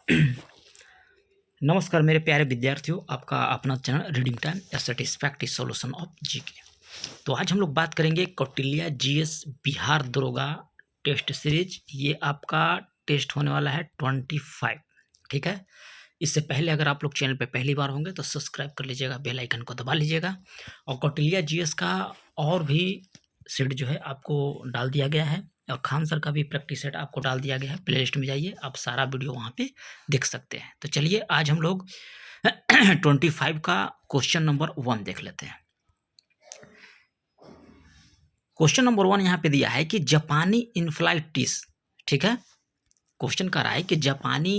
नमस्कार मेरे प्यारे विद्यार्थियों, आपका अपना चैनल रीडिंग टाइम या सेटिस्फैक्टरी सॉल्यूशन ऑफ जीके। तो आज हम लोग बात करेंगे कौटिल्य जीएस बिहार दरोगा टेस्ट सीरीज। ये आपका टेस्ट होने वाला है 25। ठीक है। इससे पहले अगर आप लोग चैनल पे पहली बार होंगे तो सब्सक्राइब कर लीजिएगा, बेल आइकन को दबा लीजिएगा। और कौटिल्य जीएस का और भी सेट जो है आपको डाल दिया गया है, और खान सर का भी प्रैक्टिस सेट आपको डाल दिया गया है। प्लेलिस्ट में जाइए, आप सारा वीडियो वहाँ पे देख सकते हैं। तो चलिए आज हम लोग 25 का क्वेश्चन नंबर 1 देख लेते हैं। क्वेश्चन नंबर 1 यहाँ पे दिया है कि जापानी इन्फ्लाइटिस। ठीक है। क्वेश्चन कर रहा है कि जापानी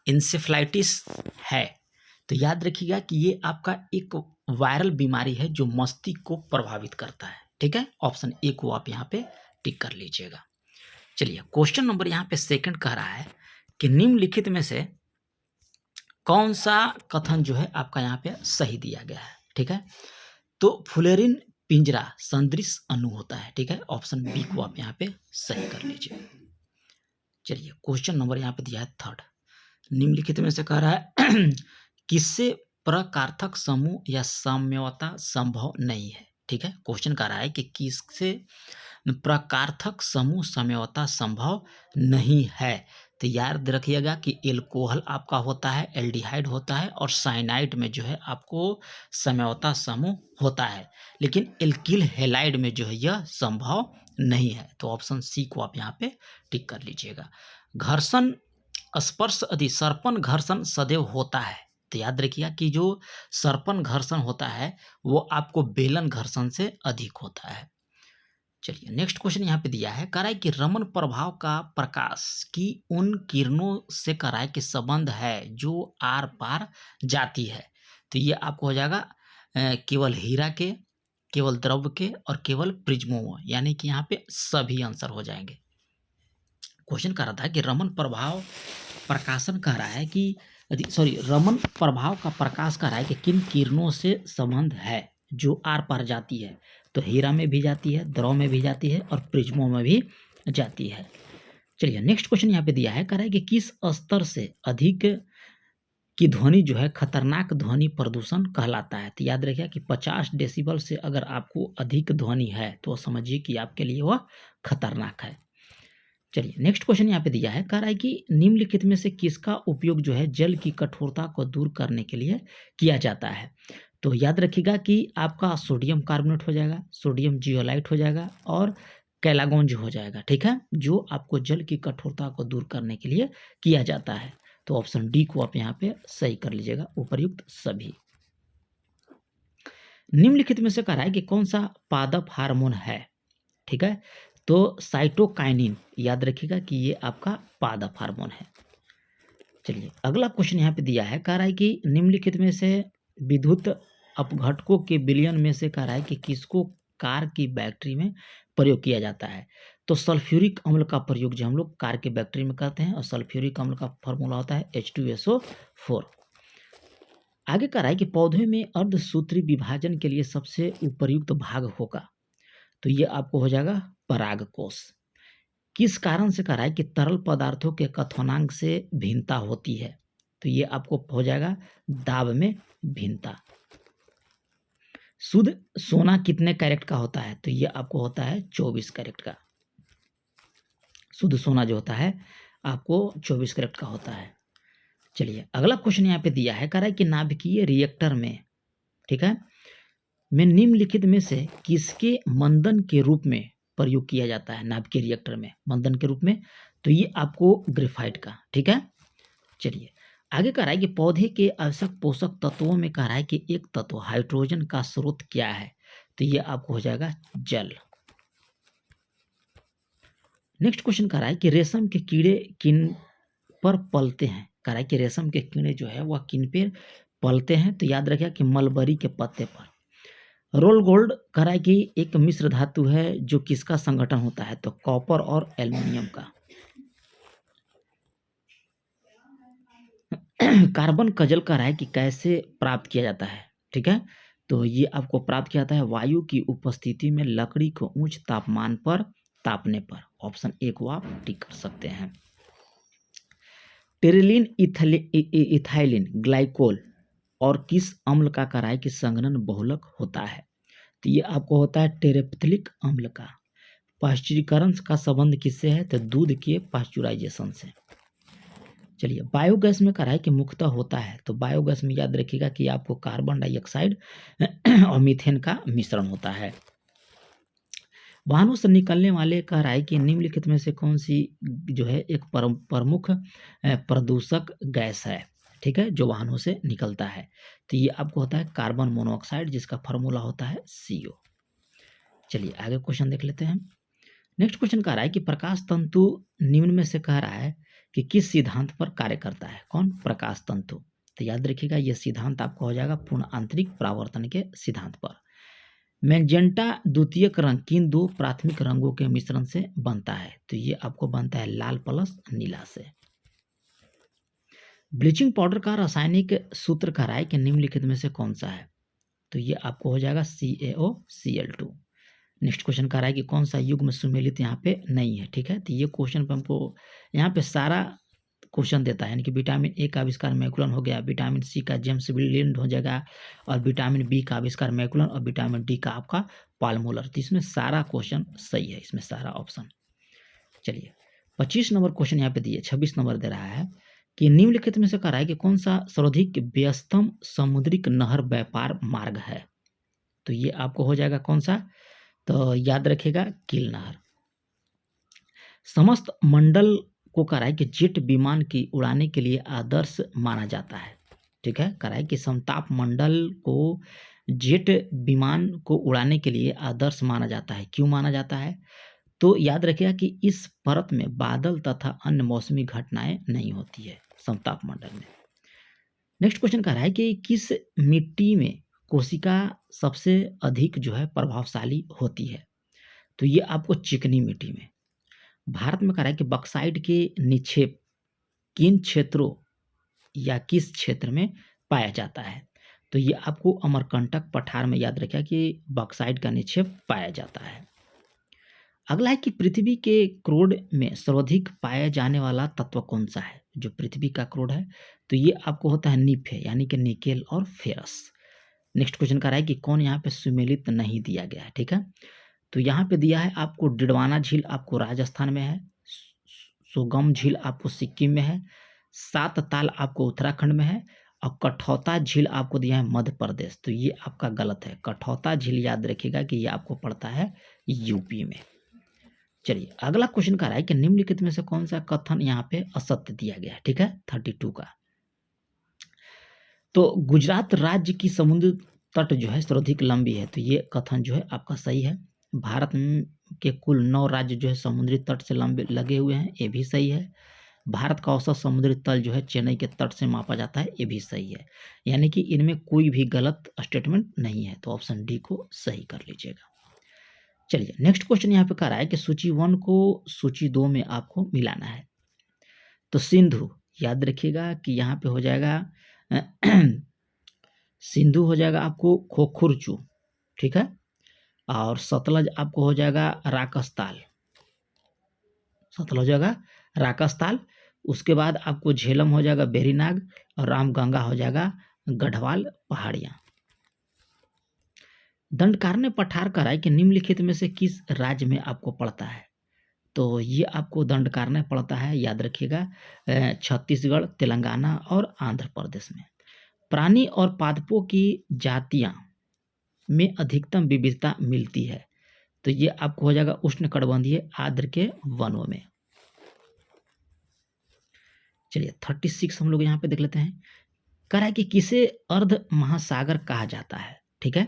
इंसेफ्लाइटिस है, तो याद रखिएगा कि ये आपका एक वायरल बीमारी है जो मस्तिष्क को प्रभावित करता है। ठीक है। ऑप्शन ए को आप यहाँ पे टिक कर लीजिएगा। चलिए क्वेश्चन नंबर यहाँ पे सेकंड कह रहा है कि निम्नलिखित में से कौन सा कथन जो है आपका यहाँ पे सही दिया गया है। ठीक है। तो फुलेरिन पिंजरा सदृश अणु होता है। ठीक है। ऑप्शन बी को आप यहाँ पे सही कर लीजिए। चलिए क्वेश्चन नंबर यहाँ पे दिया है थर्ड। निम्नलिखित में से कह रहा है किससे प्रकार्थक समूह या साम्यता संभव नहीं है। ठीक है। क्वेश्चन कह रहा है कि किससे प्रकार्थक समूह साम्यता संभव नहीं है। तो याद रखिएगा कि एल्कोहल आपका होता है, एल्डिहाइड होता है, और साइनाइड में जो है आपको साम्यता समूह होता है, लेकिन एल्किल हैलाइड में जो है यह संभव नहीं है। तो ऑप्शन सी को आप यहाँ पे टिक कर लीजिएगा। घर्षण स्पर्श यदि सर्पण घर्षण सदैव होता है, तो याद रखिएगा कि जो सर्पण घर्षण होता है वो आपको बेलन घर्षण से अधिक होता है। चलिए नेक्स्ट क्वेश्चन यहाँ पे दिया है, कह रहा है कि रमन प्रभाव का प्रकाश की उन किरणों से कह रहा है कि संबंध है जो आर पार जाती है। तो ये आपको हो जाएगा केवल हीरा के, केवल द्रव्य के, और केवल प्रिज्मों, यानी कि यहाँ पे सभी आंसर हो जाएंगे। क्वेश्चन कर रहा था कि रमन प्रभाव प्रकाशन कह रहा है कि रमन प्रभाव का प्रकाश कह रहा है कि किन किरणों से संबंध है जो आर पार जाती है। तो हीरा में भी जाती है, द्रव में भी जाती है, और प्रिज्मों में भी जाती है। चलिए नेक्स्ट क्वेश्चन यहाँ पे दिया है, कह रहा है कि किस स्तर से अधिक की ध्वनि जो है खतरनाक ध्वनि प्रदूषण कहलाता है। तो याद रखिए कि 50 डेसिबल से अगर आपको अधिक ध्वनि है तो समझिए कि आपके लिए वह खतरनाक है। चलिए नेक्स्ट क्वेश्चन यहाँ पे दिया है, कह रहा है कि निम्नलिखित में से किसका उपयोग जो है जल की कठोरता को दूर करने के लिए किया जाता है। तो याद रखिएगा कि आपका सोडियम कार्बोनेट हो जाएगा, सोडियम जियोलाइट हो जाएगा, और कैलागोंज हो जाएगा। ठीक है। जो आपको जल की कठोरता को दूर करने के लिए किया जाता है। तो ऑप्शन डी को आप यहाँ पे सही कर लीजिएगा, उपर्युक्त सभी। निम्नलिखित में से कह रहा है कि कौन सा पादप हार्मोन है। ठीक है। तो साइटोकाइनिन, याद रखिएगा कि ये आपका पादप हार्मोन है। चलिए अगला क्वेश्चन यहाँ पे दिया है, कह रहा है कि निम्नलिखित में से विद्युत अपघटकों के विलयन में से कह रहा है कि किसको कार की बैटरी में प्रयोग किया जाता है। तो सल्फ्यूरिक अम्ल का प्रयोग जो हम लोग कार के बैटरी में करते हैं, और सल्फ्यूरिक अम्ल का फॉर्मूला होता है H2SO4। आगे कह रहा है कि पौधे में अर्धसूत्री विभाजन के लिए सबसे उपयुक्त भाग होगा। तो ये आपको हो जाएगा परागकोश। किस कारण से कह रहा है कि तरल पदार्थों के क्वथनांक से भिन्नता होती है। तो ये आपको हो जाएगा दाब में भिन्नता। शुद्ध सोना कितने कैरेट का होता है। तो ये आपको होता है 24 कैरेट का। शुद्ध सोना जो होता है आपको 24 कैरेट का होता है। चलिए अगला क्वेश्चन यहाँ पे दिया है, कह रहा है कि नाभिकीय रिएक्टर में, ठीक है, में निम्नलिखित में से किसके मंदन के रूप में प्रयोग किया जाता है। नाभिकीय रिएक्टर में मंदन के रूप में, तो ये आपको ग्रेफाइट का। ठीक है। चलिए आगे कह रहा है कि पौधे के आवश्यक पोषक तत्वों में कह रहा है कि एक तत्व हाइड्रोजन का स्रोत क्या है। तो ये आपको हो जाएगा जल। नेक्स्ट क्वेश्चन कह रहा है कि रेशम के कीड़े किन पर पलते हैं। कह रहा है कि रेशम के कीड़े जो है वह किन पर पलते हैं। तो याद रखिए कि मलबरी के पत्ते पर। रोल गोल्ड कह रहा है कि एक मिश्र धातु है जो किसका संगठन होता है। तो कॉपर और एल्युमिनियम का। कार्बन कजल कह रहा है कि कैसे प्राप्त किया जाता है। ठीक है। तो ये आपको प्राप्त किया जाता है वायु की उपस्थिति में लकड़ी को उच्च तापमान पर तापने पर। ऑप्शन ए को आप टिक कर सकते हैं। टेरिलीन इथाइलिन ग्लाइकोल और किस अम्ल का कराए कि संघनन बहुलक होता है? तो ये आपको होता है टेरेप्थिलिक अम्ल का। पाश्चुरीकरण का संबंध किससे है? तो दूध के पाश्चुराइजेशन से। चलिए, बायोगैस में कराए कि मुख्यतः होता है, तो बायोगैस में याद रखिएगा कि आपको कार्बन डाइऑक्साइड और मीथेन का मिश्रण होता है। वाहनों से निकलने वाले कराए कि निम्नलिखित में से कौन सी जो है एक प्रमुख प्रदूषक गैस है, ठीक है, जो वाहनों से निकलता है? तो ये आपको होता है कार्बन मोनोऑक्साइड, जिसका फॉर्मूला होता है CO। चलिए आगे क्वेश्चन देख लेते हैं। नेक्स्ट क्वेश्चन कह रहा है कि प्रकाश तंतु निम्न में से कह रहा है कि किस सिद्धांत पर कार्य करता है? कौन? प्रकाश तंतु। तो याद रखिएगा यह सिद्धांत आपका हो जाएगा पूर्ण आंतरिक परावर्तन के सिद्धांत पर। मैजेंटा द्वितीयक रंग किन दो प्राथमिक रंगों के मिश्रण से बनता है? तो ये आपको बनता है लाल प्लस नीला से। ब्लीचिंग पाउडर का रासायनिक सूत्र कह रहा है कि निम्नलिखित में से कौन सा है? तो ये आपको हो जाएगा CaOCl2। नेक्स्ट क्वेश्चन कह रहा है कि कौन सा युग्म सुमेलित यहाँ पे नहीं है, ठीक है। तो ये क्वेश्चन पे हमको यहाँ पे सारा क्वेश्चन देता है, यानी कि विटामिन ए का आविष्कार मैकुलन हो गया, विटामिन सी का जेम्स लिंड हो जाएगा, और विटामिन बी का आविष्कार मैकुलन, और विटामिन डी का आपका पाल्मोलर। तो इसमें सारा क्वेश्चन सही है, इसमें सारा ऑप्शन। चलिए 25 नंबर क्वेश्चन यहाँ पे दिए, 26 नंबर दे रहा है कि निम्नलिखित में से कह रहा है कि कौन सा सर्वाधिक व्यस्तम समुद्रिक नहर व्यापार मार्ग है? तो ये आपको हो जाएगा कौन सा? तो याद रखिएगा कील नहर। समस्त मंडल को कह रहा है कि जेट विमान की उड़ाने के लिए आदर्श माना जाता है, ठीक है। कह रहा है कि समताप मंडल को जेट विमान को उड़ाने के लिए आदर्श माना जाता है। क्यों माना जाता है? तो याद रखिएगा कि इस परत में बादल तथा अन्य मौसमी घटनाएं नहीं होती है समताप मंडल में। नेक्स्ट क्वेश्चन कह रहा है कि किस मिट्टी में कोशिका सबसे अधिक जो है प्रभावशाली होती है? तो ये आपको चिकनी मिट्टी में। भारत में कह रहा है कि बक्साइट के निक्षेप किन क्षेत्रों या किस क्षेत्र में पाया जाता है? तो ये आपको अमरकंटक पठार में याद रखिएगा कि बक्साइट का निक्षेप पाया जाता है। अगला है कि पृथ्वी के क्रोड में सर्वाधिक पाया जाने वाला तत्व कौन सा है? जो पृथ्वी का क्रोड है तो ये आपको होता है निफ है, यानी कि निकेल और फेरस। नेक्स्ट क्वेश्चन कह रहा है कि कौन यहाँ पे सुमेलित नहीं दिया गया है, ठीक है। तो यहाँ पे दिया है आपको डिडवाना झील आपको राजस्थान में है, सोगम झील आपको सिक्किम में है, सात ताल आपको उत्तराखंड में है, और कठौता झील आपको दिया है मध्य प्रदेश। तो ये आपका गलत है, कठौता झील याद रखिएगा कि ये आपको पड़ता है यूपी में। चलिए अगला क्वेश्चन कह रहा है कि निम्नलिखित में से कौन सा कथन यहाँ पे असत्य दिया गया है, ठीक है। 32 का। तो गुजरात राज्य की समुद्र तट जो है सर्वाधिक लंबी है, तो ये कथन जो है आपका सही है। भारत के कुल 9 राज्य जो है समुद्री तट से लंबे लगे हुए हैं, ये भी सही है। भारत का औसत समुद्री तल जो है चेन्नई के तट से मापा जाता है, ये भी सही है। यानी कि इनमें कोई भी गलत स्टेटमेंट नहीं है, तो ऑप्शन डी को सही कर लीजिएगा। चलिए नेक्स्ट क्वेश्चन यहाँ पे कह रहा है कि सूची 1 को सूची 2 में आपको मिलाना है। तो सिंधु याद रखिएगा कि यहाँ पे हो जाएगा सिंधु हो जाएगा आपको खोखुरचू, ठीक है, और सतलज आपको हो जाएगा राकसताल, सतलज हो जाएगा राकसताल। उसके बाद आपको झेलम हो जाएगा बेरीनाग, और रामगंगा हो जाएगा गढ़वाल पहाड़ियाँ। दंडकारण्य पठार कह रहा है कि निम्नलिखित में से किस राज्य में आपको पड़ता है? तो ये आपको दंडकारण्य पड़ता है, याद रखिएगा छत्तीसगढ़, तेलंगाना और आंध्र प्रदेश में। प्राणी और पादपों की जातियां में अधिकतम विविधता मिलती है, तो ये आपको हो जाएगा उष्णकटिबंधीय आर्द्र के वनों में। चलिए 36 हम लोग यहाँ पे देख लेते हैं। कह रहा है कि किसे अर्ध महासागर कहा जाता है, ठीक है।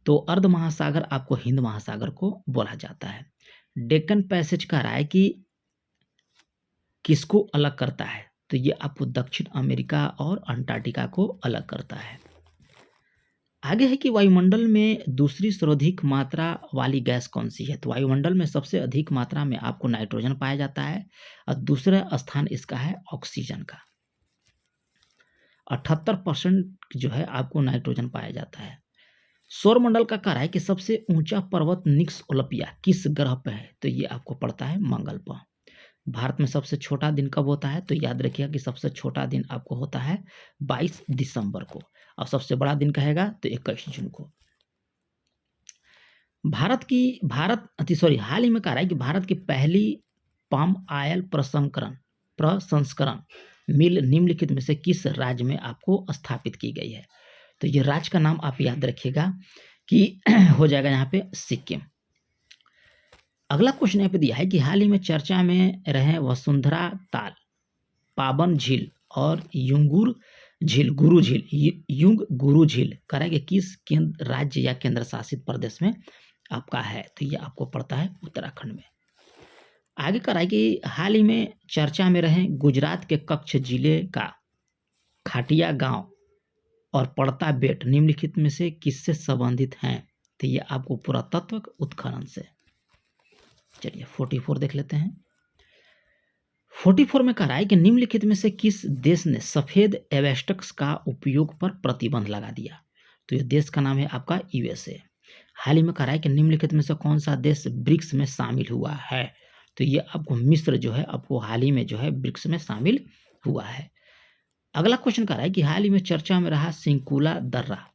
तो अर्ध महासागर आपको हिंद महासागर को बोला जाता है। डेक्कन पैसेज कह रहा है कि किसको अलग करता है? तो ये आपको दक्षिण अमेरिका और अंटार्कटिका को अलग करता है। आगे है कि वायुमंडल में दूसरी सर्वाधिक मात्रा वाली गैस कौन सी है? तो वायुमंडल में सबसे अधिक मात्रा में आपको नाइट्रोजन पाया जाता है, और दूसरा स्थान इसका है ऑक्सीजन का। 78% जो है आपको नाइट्रोजन पाया जाता है। सौरमंडल का कह रहा है कि सबसे ऊंचा पर्वत निक्स ओलंपिया किस ग्रह पर है? तो ये आपको पड़ता है मंगल पर। भारत में सबसे छोटा दिन कब होता है? तो याद रखिएगा कि सबसे छोटा दिन आपको होता है 22 दिसंबर को, और सबसे बड़ा दिन कहेगा तो 21 जून को। हाल ही में कहा रहा है कि भारत की पहली पाम ऑयल प्रसंस्करण मिल निम्नलिखित में से किस राज्य में आपको स्थापित की गई है? तो ये राज्य का नाम आप याद रखिएगा कि हो जाएगा यहाँ पे सिक्किम। अगला क्वेश्चन यहाँ पे दिया है कि हाल ही में चर्चा में रहे वसुंधरा ताल, पावन झील और युंग गुरु झील करेंगे किस केंद्र राज्य या केंद्र शासित प्रदेश में आपका है? तो ये आपको पड़ता है उत्तराखंड में। आगे करा है कि हाल ही में चर्चा में रहे गुजरात के कच्छ जिले का खाटिया गांव और पड़ता बेट निम्नलिखित में से किससे संबंधित हैं? तो ये आपको पुरातत्व उत्खनन से। चलिए 44 देख लेते हैं। 44 में कह रहा है कि निम्नलिखित में से किस देश ने सफेद एवेस्टक्स का उपयोग पर प्रतिबंध लगा दिया? तो ये देश का नाम है आपका यूएसए। हाल ही में कह रहा है कि निम्नलिखित में से कौन सा देश ब्रिक्स में शामिल हुआ है? तो ये आपको मिस्र जो है आपको हाल ही में जो है ब्रिक्स में शामिल हुआ है। अगला क्वेश्चन कह रहा है कि हाल ही में चर्चा में रहा सिंकुला दर्रा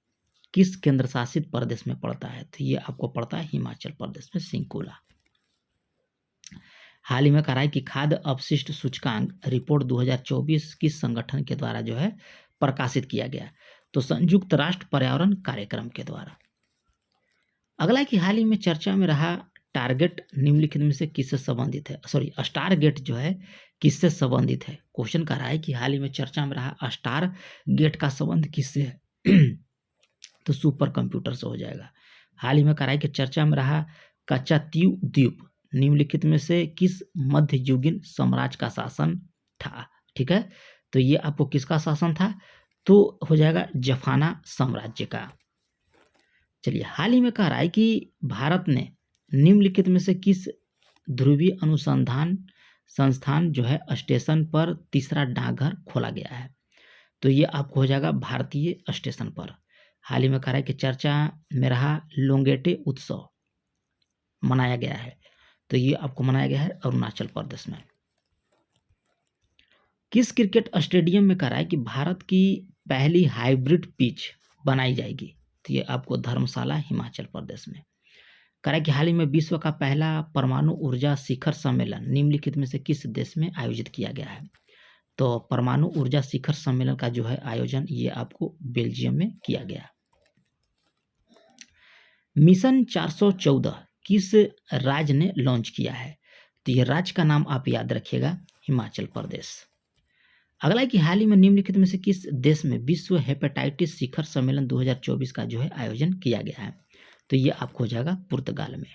किस केंद्र शासित प्रदेश में पड़ता है? तो ये आपको पड़ता है हिमाचल प्रदेश में सिंकुला। हाल ही में कह रहा है कि खाद्य अपशिष्ट सूचकांक रिपोर्ट 2024 किस संगठन के द्वारा जो है प्रकाशित किया गया? तो संयुक्त राष्ट्र पर्यावरण कार्यक्रम के द्वारा। अगला है कि हाल ही में चर्चा में रहा टारगेट निम्नलिखित में से किससे संबंधित है? स्टार गेट जो है किससे संबंधित है? क्वेश्चन कर रहा है कि हाल ही में चर्चा में रहा स्टार गेट का संबंध किससे है? तो सुपर कंप्यूटर से हो जाएगा। हाल ही में कह रहा है कि चर्चा में रहा कच्चातीव द्वीप निम्नलिखित में से किस मध्ययुगीन साम्राज्य का शासन था? ठीक है, तो ये आपको किसका शासन था? तो हो जाएगा जफाना साम्राज्य का। चलिए हाल ही में कह रहा है कि भारत ने निम्नलिखित में से किस ध्रुवीय अनुसंधान संस्थान जो है स्टेशन पर तीसरा डाकघर खोला गया है? तो ये आपको हो जाएगा भारतीय स्टेशन पर। हाल ही में कह रहा है कि चर्चा में रहा लोंगेटे उत्सव मनाया गया है, तो ये आपको मनाया गया है अरुणाचल प्रदेश में। किस क्रिकेट स्टेडियम में कह रहा है कि भारत की पहली हाइब्रिड पिच बनाई जाएगी? तो ये आपको धर्मशाला हिमाचल प्रदेश में। कह रहा है कि हाल ही में विश्व का पहला परमाणु ऊर्जा शिखर सम्मेलन निम्नलिखित में से किस देश में आयोजित किया गया है? तो परमाणु ऊर्जा शिखर सम्मेलन का जो है आयोजन ये आपको बेल्जियम में किया गया। मिशन 414 किस राज्य ने लॉन्च किया है? तो ये राज्य का नाम आप याद रखिएगा हिमाचल प्रदेश। अगला है कि हाल ही में निम्नलिखित में से किस देश में विश्व हेपेटाइटिस शिखर सम्मेलन 2024 का जो है आयोजन किया गया है? तो ये आपको हो जाएगा पुर्तगाल में।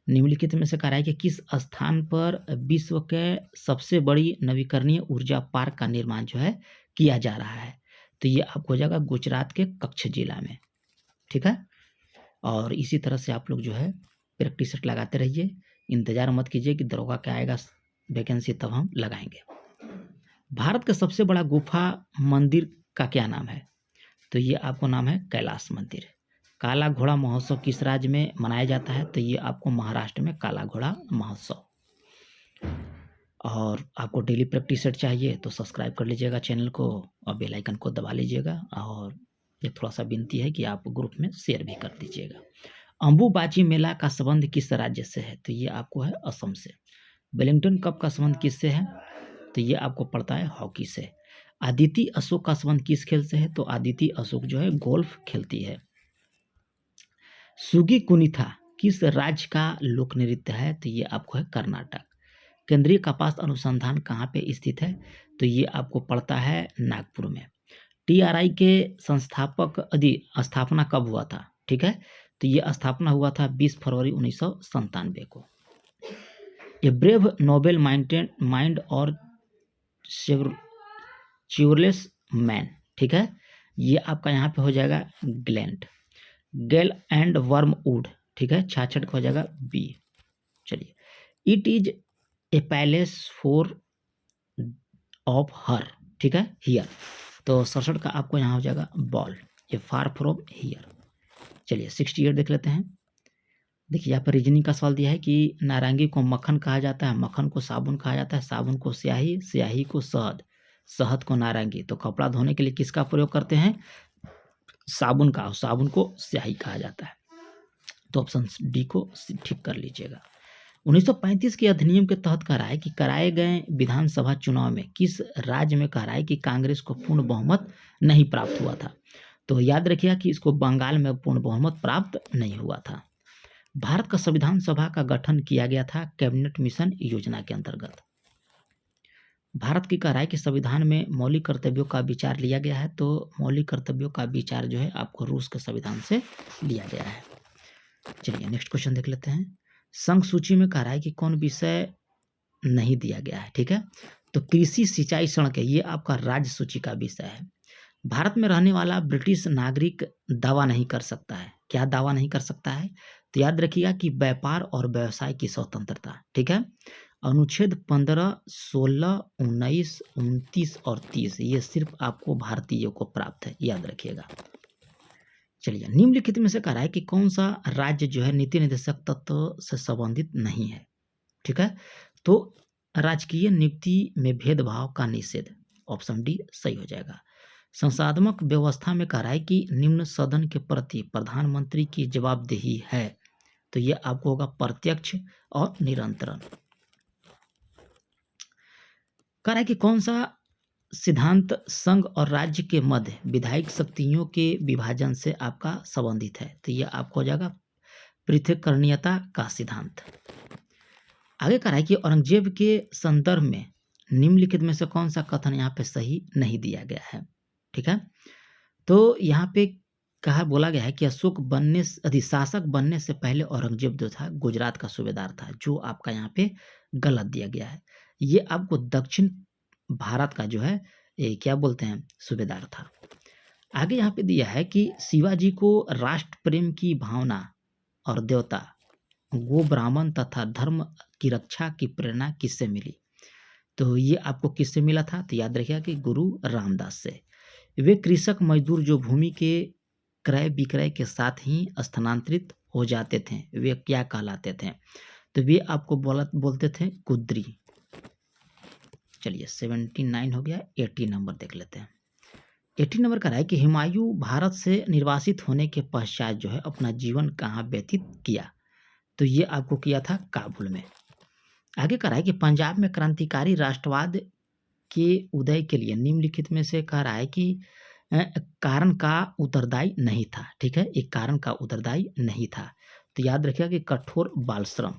निम्नलिखित में से कह रहा है कि किस स्थान पर विश्व के सबसे बड़ी नवीकरणीय ऊर्जा पार्क का निर्माण जो है किया जा रहा है? तो ये आपको हो जाएगा गुजरात के कच्छ जिला में। ठीक है, और इसी तरह से आप लोग जो है प्रैक्टिस सेट लगाते रहिए, इंतजार मत कीजिए कि दरोगा क्या आएगा वैकेंसी तब हम लगाएंगे। भारत का सबसे बड़ा गुफा मंदिर का क्या नाम है? तो ये आपको नाम है कैलाश मंदिर। काला घोड़ा महोत्सव किस राज्य में मनाया जाता है? तो ये आपको महाराष्ट्र में काला घोड़ा महोत्सव। और आपको डेली प्रैक्टिस सेट चाहिए तो सब्सक्राइब कर लीजिएगा चैनल को और बेल आइकन को दबा लीजिएगा, और ये थोड़ा सा विनती है कि आप ग्रुप में शेयर भी कर दीजिएगा। अंबुबाची मेला का संबंध किस राज्य से है? तो ये आपको है असम से। वेलिंगटन कप का संबंध किससे है? तो ये आपको पड़ता है हॉकी से। अदिति अशोक का संबंध किस खेल से है? तो अदिति अशोक जो है गोल्फ खेलती है। सुगी कुनिथा किस राज्य का लोक नृत्य है? तो ये आपको है कर्नाटक। केंद्रीय कपास अनुसंधान कहाँ पे स्थित है? तो ये आपको पड़ता है नागपुर में। टीआरआई के स्थापना कब हुआ था? ठीक है, तो ये स्थापना हुआ था 20 फरवरी 1997 को। ए ब्रेव नोबेल माइंड और च्यूरलेस मैन, ठीक है, ये आपका यहाँ पे हो जाएगा ग्लैंड। गेल एंड वर्मवुड, ठीक है, 66 का हो जाएगा बी। चलिए, it is a palace for of her, ठीक है, हियर, तो 67 का आपको यहाँ हो जाएगा बॉल, ये फार फ्रॉम हियर। चलिए 68 देख लेते हैं। देखिए यहाँ पर रीजनिंग का सवाल दिया है कि नारंगी को मक्खन कहा जाता है, मक्खन को साबुन कहा जाता है, साबुन को स्याही, स्याही को शहद, शहद को नारंगी। तो कपड़ा धोने के लिए किसका प्रयोग करते हैं? साबुन का, साबुन को स्याही कहा जाता है। तो ऑप्शन डी को ठीक कर लीजिएगा। 1935 के अधिनियम के तहत कह रहा है कि कराए गए विधानसभा चुनाव में किस राज्य में कह रहा है कि कांग्रेस को पूर्ण बहुमत नहीं प्राप्त हुआ था? तो याद रखिएगा कि इसको बंगाल में पूर्ण बहुमत प्राप्त नहीं हुआ था। भारत का संविधान सभा का गठन किया गया था कैबिनेट मिशन योजना के अंतर्गत। भारत की कह रहा है कि संविधान में मौलिक कर्तव्यों का विचार लिया गया है, तो मौलिक कर्तव्यों का विचार जो है आपको रूस के संविधान से लिया गया है। चलिए नेक्स्ट क्वेश्चन देख लेते हैं। संघ सूची में कह रहा है कि कौन विषय नहीं दिया गया है, ठीक है। तो कृषि, सिंचाई, सड़क है, ये आपका राज्य सूची का विषय है। भारत में रहने वाला ब्रिटिश नागरिक दावा नहीं कर सकता है। क्या दावा नहीं कर सकता है? तो याद रखिएगा कि व्यापार और व्यवसाय की स्वतंत्रता, ठीक है। अनुच्छेद 15, 16, 19, 29 और 30 ये सिर्फ आपको भारतीयों को प्राप्त है, याद रखिएगा। चलिए निम्नलिखित में से कह रहा है कि कौन सा राज्य जो है नीति निर्देशक तत्व से संबंधित नहीं है, ठीक है। तो राजकीय नियुक्ति में भेदभाव का निषेध, ऑप्शन डी सही हो जाएगा। संसाधनात्मक व्यवस्था में कह रहा है कि निम्न सदन के प्रति प्रधानमंत्री की जवाबदेही है, तो ये आपको होगा प्रत्यक्ष और निरंतरण। कह रहा है कि कौन सा सिद्धांत संघ और राज्य के मध्य विधायिक शक्तियों के विभाजन से आपका संबंधित है? तो यह आपको हो जाएगा पृथक्करणीयता का सिद्धांत। आगे कह रहा है कि औरंगजेब के संदर्भ में निम्नलिखित में से कौन सा कथन यहाँ पे सही नहीं दिया गया है, ठीक है। तो यहाँ पे बोला गया है कि अशोक अधिशासक बनने से पहले औरंगजेब जो था गुजरात का सूबेदार था, जो आपका यहाँ पे गलत दिया गया है। ये आपको दक्षिण भारत का जो है क्या बोलते हैं सूबेदार था। आगे यहाँ पे दिया है कि शिवाजी को राष्ट्र प्रेम की भावना और देवता गो ब्राह्मण तथा धर्म की रक्षा की प्रेरणा किससे मिली? तो ये आपको किससे मिला था? तो याद रखिएगा कि गुरु रामदास से। वे कृषक मजदूर जो भूमि के क्रय विक्रय के साथ ही स्थानांतरित हो जाते थे, वे क्या कहलाते थे? तो वे आपको बोलते थे कुद्री। चलिए 79 हो गया, 80 नंबर देख लेते हैं। 80 नंबर का है कि हुमायूं भारत से निर्वासित होने के पश्चात जो है अपना जीवन कहाँ व्यतीत किया? तो ये आपको किया था काबुल में। आगे कह रहा है कि पंजाब में क्रांतिकारी राष्ट्रवाद के उदय के लिए निम्नलिखित में से कह रहा है कि कारण का उत्तरदायी नहीं था, ठीक है। एक कारण का उत्तरदायी नहीं था, तो याद रखिएगा कि कठोर बाल श्रम।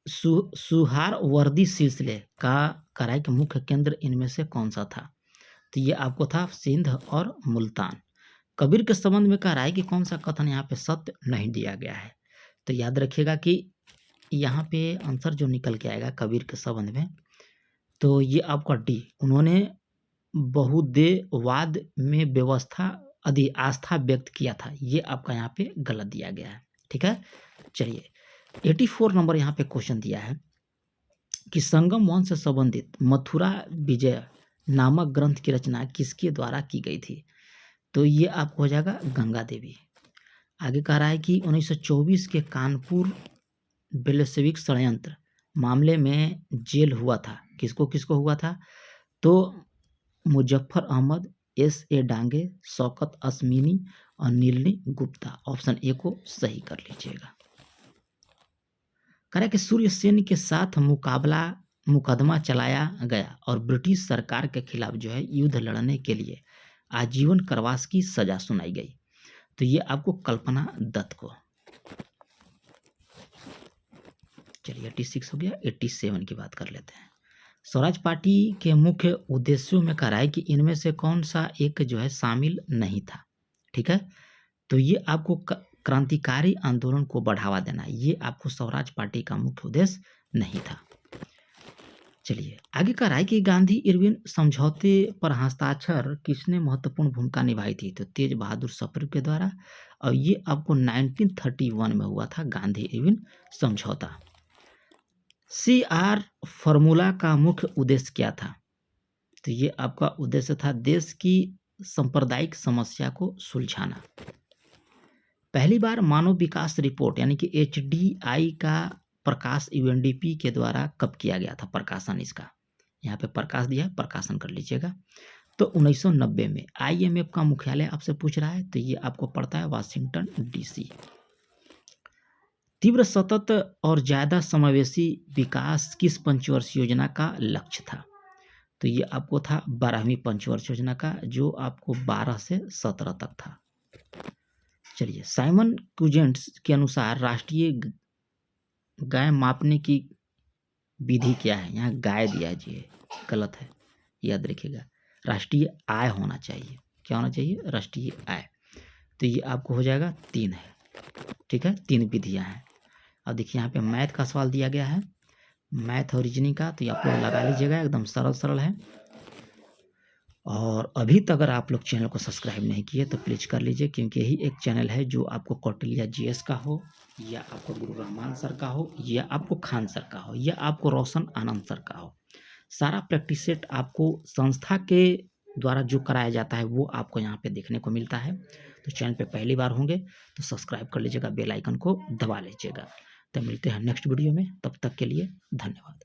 सुहारवर्दी सिलसिले का कह रहा है कि मुख्य केंद्र इनमें से कौन सा था? तो ये आपको था सिंध और मुल्तान। कबीर के संबंध में कह रहा है कि कौन सा कथन यहाँ पे सत्य नहीं दिया गया है? तो याद रखिएगा कि यहाँ पे आंसर जो निकल के आएगा कबीर के संबंध में, तो ये आपका डी, उन्होंने बहुदेववाद में व्यवस्था आस्था व्यक्त किया था, ये आपका यहाँ पे गलत दिया गया है, ठीक है। चलिए 84 नंबर यहाँ पे क्वेश्चन दिया है कि संगम वंश से संबंधित मथुरा विजय नामक ग्रंथ की रचना किसके द्वारा की गई थी? तो ये आपको हो जाएगा गंगा देवी। आगे कह रहा है कि 1924 के कानपुर बेल्शेविक षड्यंत्र मामले में जेल हुआ था, किसको किसको हुआ था? तो मुजफ्फर अहमद, S.A. डांगे, शौकत अश्मीनी और नीलनी गुप्ता। ऑप्शन ए को सही कर लीजिएगा। कह रहा है कि सूर्य सेन के साथ मुकदमा चलाया गया और ब्रिटिश सरकार के खिलाफ जो है युद्ध लड़ने के लिए आजीवन कारावास की सजा सुनाई गई। तो ये आपको कल्पना दत्त को। चलिए 86 हो गया, 87 की बात कर लेते हैं। स्वराज पार्टी के मुख्य उद्देश्यों में कह रहा है कि इनमें से कौन सा एक जो है शामिल नहीं था, ठीक है। तो ये आपको क्रांतिकारी आंदोलन को बढ़ावा देना, ये आपको स्वराज पार्टी का मुख्य उद्देश्य नहीं था। चलिए आगे कह रहा है कि गांधी इरविन समझौते पर हस्ताक्षर किसने महत्वपूर्ण भूमिका निभाई थी? तो तेज बहादुर सप्रू के द्वारा, और ये आपको 1931 में हुआ था गांधी इरविन समझौता। CR फॉर्मूला का मुख्य उद्देश्य क्या था? तो ये आपका उद्देश्य था देश की सांप्रदायिक समस्या को सुलझाना। पहली बार मानव विकास रिपोर्ट यानी कि HDI का प्रकाश UNDP के द्वारा कब किया गया था, प्रकाशन इसका, यहाँ पे प्रकाश दिया है, प्रकाशन कर लीजिएगा। तो 1990 में। IMF का मुख्यालय आपसे पूछ रहा है तो ये आपको पड़ता है वाशिंगटन DC। तीव्र, सतत और ज्यादा समावेशी विकास किस पंचवर्षीय योजना का लक्ष्य था? तो ये आपको था 12वीं पंचवर्षीय योजना का, जो आपको 12 से 17 तक था। चलिए, साइमन कुजेंट्स के अनुसार राष्ट्रीय गाय मापने की विधि क्या है? यहाँ गाय दिया जी, गलत है, याद रखिएगा। राष्ट्रीय आय होना चाहिए। क्या होना चाहिए? राष्ट्रीय आय। तो ये आपको हो जाएगा 3 है, ठीक है, 3 विधियां हैं। अब देखिए यहाँ पे मैथ का सवाल दिया गया है, मैथ और रीजनिंग का, तो ये आप लोग लगा लीजिएगा, एकदम सरल सरल है। और अभी तक अगर आप लोग चैनल को सब्सक्राइब नहीं किए तो प्लीज़ कर लीजिए, क्योंकि यही एक चैनल है जो आपको कौटिल्य GS का हो, या आपको गुरु रहमान सर का हो, या आपको खान सर का हो, या आपको रोशन आनंद सर का हो, सारा प्रैक्टिस सेट आपको संस्था के द्वारा जो कराया जाता है वो आपको यहाँ पे देखने को मिलता है। तो चैनल पे पहली बार होंगे तो सब्सक्राइब कर लीजिएगा, बेल आइकन को दबा लीजिएगा। तो मिलते हैं नेक्स्ट वीडियो में, तब तक के लिए धन्यवाद।